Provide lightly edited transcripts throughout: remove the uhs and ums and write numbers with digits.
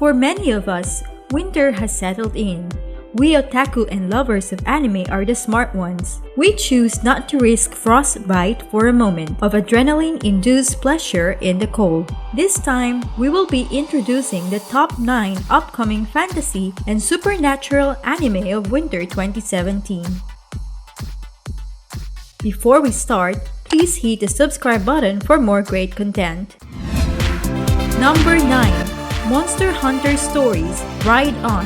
For many of us, winter has settled in. We otaku and lovers of anime are the smart ones. We choose not to risk frostbite for a moment of adrenaline-induced pleasure in the cold. This time, we will be introducing the top 9 upcoming fantasy and supernatural anime of winter 2017. Before we start, please hit the subscribe button for more great content. Number 9. Monster Hunter Stories Ride On.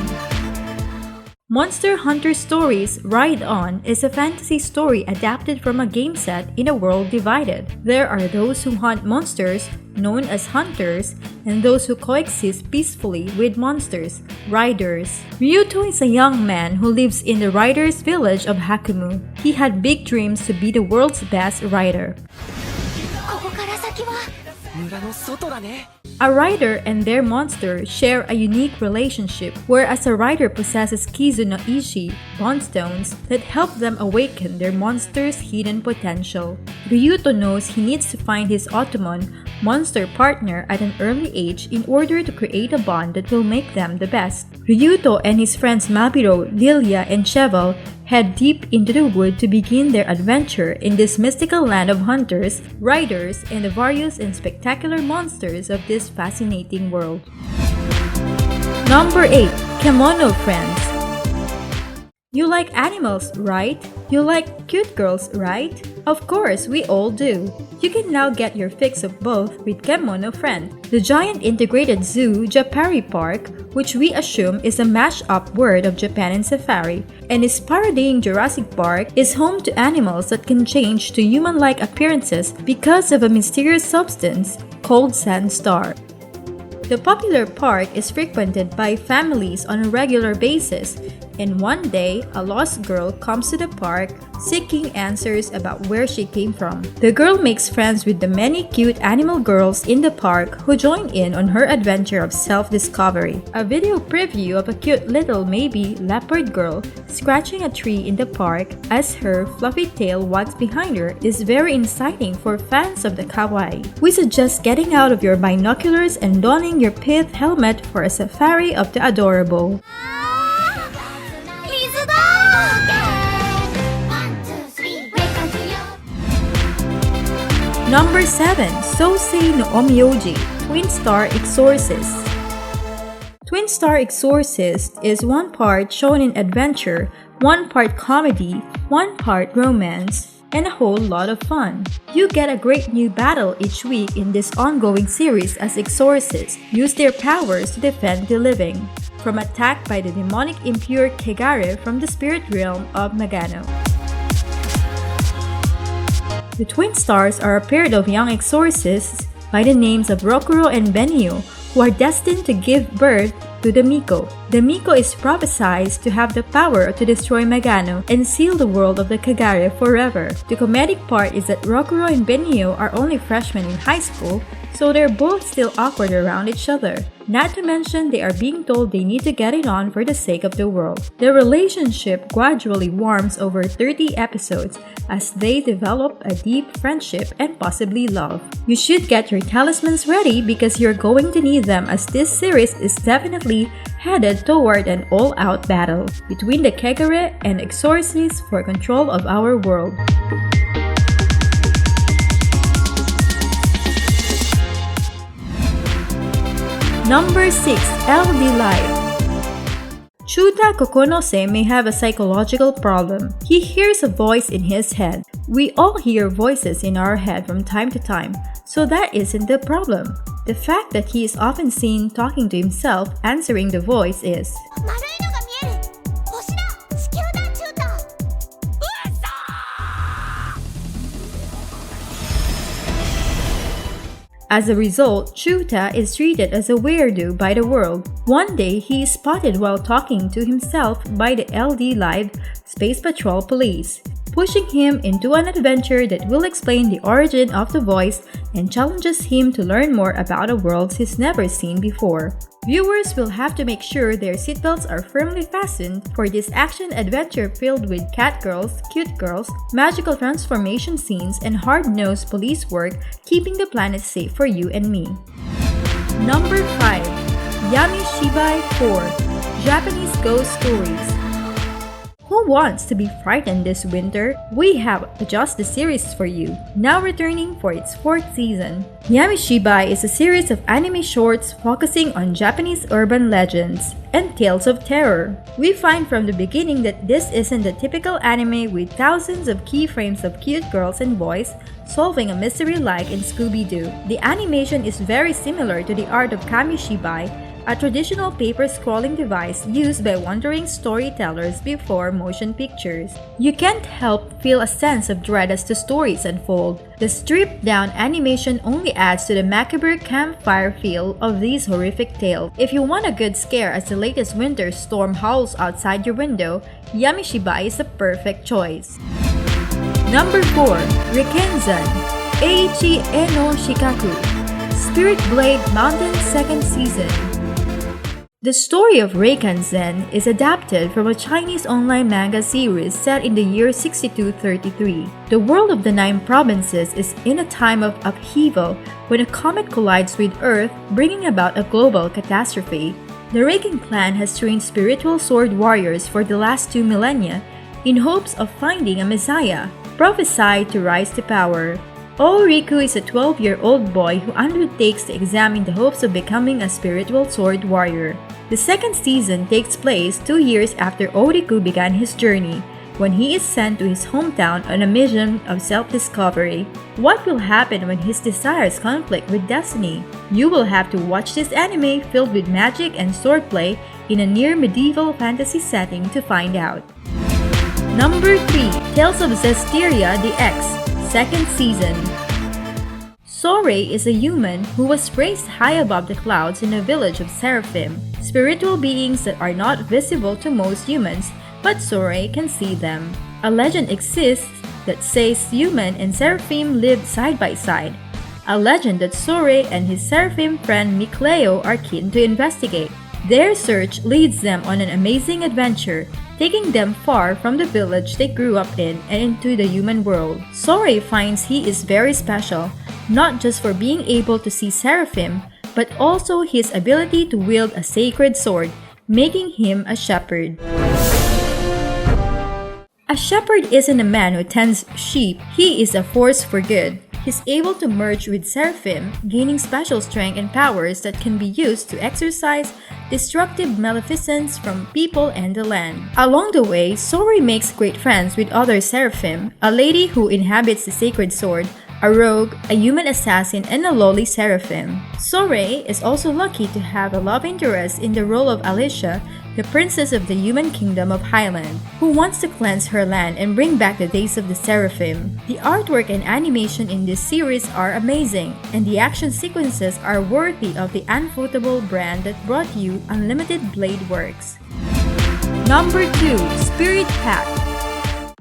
Monster Hunter Stories Ride On is a fantasy story adapted from a game set in a world divided. There are those who hunt monsters, known as hunters, and those who coexist peacefully with monsters, riders. Ryuto is a young man who lives in the riders' village of Hakumu. He had big dreams to be the world's best rider. A rider and their monster share a unique relationship, whereas a rider possesses Kizu no Ishi, bondstones, that help them awaken their monster's hidden potential. Ryuto knows he needs to find his Otomon monster partner at an early age in order to create a bond that will make them the best. Ryuto and his friends Mabiro, Lilia, and Cheval head deep into the wood to begin their adventure in this mystical land of hunters, riders, and the various and spectacular monsters of this fascinating world. Number 8. Kemono Friends. You like animals, right? You like cute girls, right? Of course, we all do. You can now get your fix of both with Kemono Friend, the giant integrated zoo Japari Park, which we assume is a mash-up word of Japan and Safari, and is parodying Jurassic Park, is home to animals that can change to human-like appearances because of a mysterious substance called Sandstar. The popular park is frequented by families on a regular basis, and one day, a lost girl comes to the park seeking answers about where she came from. The girl makes friends with the many cute animal girls in the park who join in on her adventure of self-discovery. A video preview of a cute little maybe leopard girl scratching a tree in the park as her fluffy tail wags behind her is very inciting for fans of the kawaii. We suggest getting out of your binoculars and donning your pith helmet for a safari of the adorable. Number 7. Sousei no Onmyoji Twin Star Exorcist. Twin Star Exorcist is one part shonen adventure, one part comedy, one part romance, and a whole lot of fun. You get a great new battle each week in this ongoing series as exorcists use their powers to defend the living from attack by the demonic impure Kegare from the spirit realm of Nagano. The twin stars are a pair of young exorcists by the names of Rokuro and Benio who are destined to give birth to the Miko. The Miko is prophesied to have the power to destroy Nagano and seal the world of the Kagare forever. The comedic part is that Rokuro and Benio are only freshmen in high school, so they're both still awkward around each other. Not to mention they are being told they need to get it on for the sake of the world. Their relationship gradually warms over 30 episodes as they develop a deep friendship and possibly love. You should get your talismans ready because you're going to need them as this series is definitely headed toward an all-out battle between the Kegare and exorcists for control of our world. Number 6. LD Live. Chuta Kokonose may have a psychological problem. He hears a voice in his head. We all hear voices in our head from time to time, so that isn't the problem. The fact that he is often seen talking to himself answering the voice is. As a result, Chuta is treated as a weirdo by the world. One day, he is spotted while talking to himself by the LD Live Space Patrol Police, pushing him into an adventure that will explain the origin of the voice and challenges him to learn more about a world he's never seen before. Viewers will have to make sure their seatbelts are firmly fastened for this action-adventure filled with cat girls, cute girls, magical transformation scenes, and hard-nosed police work keeping the planet safe for you and me. Number 5. Yami Shibai 4 Japanese Ghost Stories. Who wants to be frightened this winter? We have Adjust the Series for you, now returning for its 4th season. Yamishibai is a series of anime shorts focusing on Japanese urban legends and tales of terror. We find from the beginning that this isn't the typical anime with thousands of keyframes of cute girls and boys solving a mystery like in Scooby-Doo. The animation is very similar to the art of Kamishibai, a traditional paper-scrolling device used by wandering storytellers before motion pictures. You can't help feel a sense of dread as the stories unfold. The stripped-down animation only adds to the macabre campfire feel of these horrific tales. If you want a good scare as the latest winter storm howls outside your window, Yamishibai is the perfect choice. Number 4. Rikenzen Eiichi no Shikaku Spirit Blade Mountain 2nd Season. The story of Rikenzen is adapted from a Chinese online manga series set in the year 6233. The world of the 9 provinces is in a time of upheaval when a comet collides with Earth, bringing about a global catastrophe. The Riken clan has trained spiritual sword warriors for the last 2 millennia in hopes of finding a messiah, prophesied to rise to power. Riku is a 12-year-old boy who undertakes the exam in the hopes of becoming a spiritual sword warrior. The 2nd season takes place 2 years after Riku began his journey, when he is sent to his hometown on a mission of self-discovery. What will happen when his desires conflict with destiny? You will have to watch this anime filled with magic and swordplay in a near-medieval fantasy setting to find out. Number 3. Tales of Zestiria DX 2nd Season. Sorey is a human who was raised high above the clouds in a village of seraphim, spiritual beings that are not visible to most humans, but Sorey can see them. A legend exists that says human and seraphim lived side by side, a legend that Sorey and his seraphim friend Mikleo are keen to investigate. Their search leads them on an amazing adventure, taking them far from the village they grew up in and into the human world. Sorey finds he is very special, not just for being able to see seraphim, but also his ability to wield a sacred sword, making him a shepherd. A shepherd isn't a man who tends sheep, he is a force for good. He's able to merge with seraphim, gaining special strength and powers that can be used to exorcise destructive maleficence from people and the land. Along the way, Sorey makes great friends with other seraphim, a lady who inhabits the sacred sword, a rogue, a human assassin, and a lowly seraphim. Sorey is also lucky to have a love interest in the role of Alicia, the princess of the human kingdom of Highland, who wants to cleanse her land and bring back the days of the seraphim. The artwork and animation in this series are amazing, and the action sequences are worthy of the Unfootable brand that brought you Unlimited Blade Works. Number 2. Spirit Pact.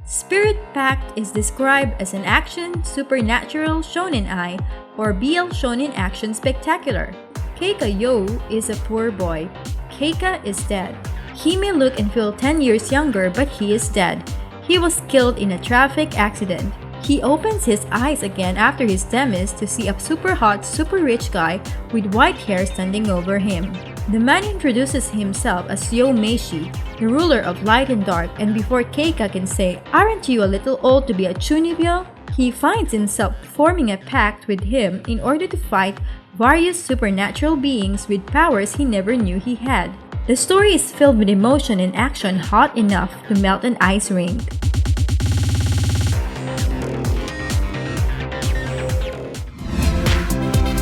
Spirit Pact is described as an action, supernatural shonen-ai, or BL shonen action spectacular. Keika You is a poor boy. Keika is dead. He may look and feel 10 years younger, but he is dead. He was killed in a traffic accident. He opens his eyes again after his demise to see a super hot, super rich guy with white hair standing over him. The man introduces himself as Yo Meishi, the ruler of light and dark, and before Keika can say, "Aren't you a little old to be a Chunibyo?" he finds himself forming a pact with him in order to fight various supernatural beings with powers he never knew he had. The story is filled with emotion and action hot enough to melt an ice rink.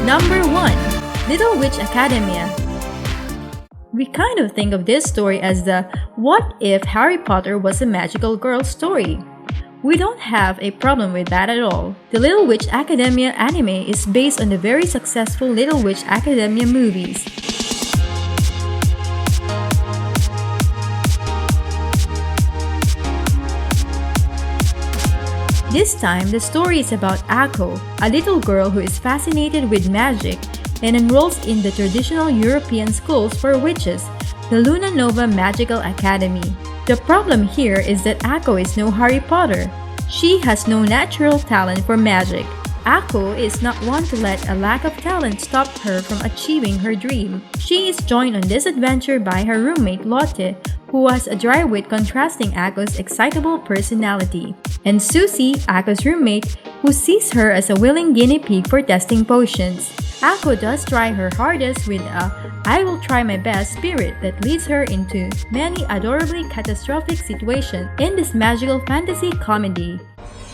Number 1. Little Witch Academia. We kind of think of this story as the "what if Harry Potter was a magical girl" story. We don't have a problem with that at all. The Little Witch Academia anime is based on the very successful Little Witch Academia movies. This time, the story is about Ako, a little girl who is fascinated with magic and enrolls in the traditional European schools for witches, the Luna Nova Magical Academy. The problem here is that Ako is no Harry Potter. She has no natural talent for magic. Ako is not one to let a lack of talent stop her from achieving her dream. She is joined on this adventure by her roommate Lotte, who was a dry wit contrasting Ako's excitable personality, and Susie, Ako's roommate, who sees her as a willing guinea pig for testing potions. Ako does try her hardest with a "I will try my best" spirit that leads her into many adorably catastrophic situations in this magical fantasy comedy.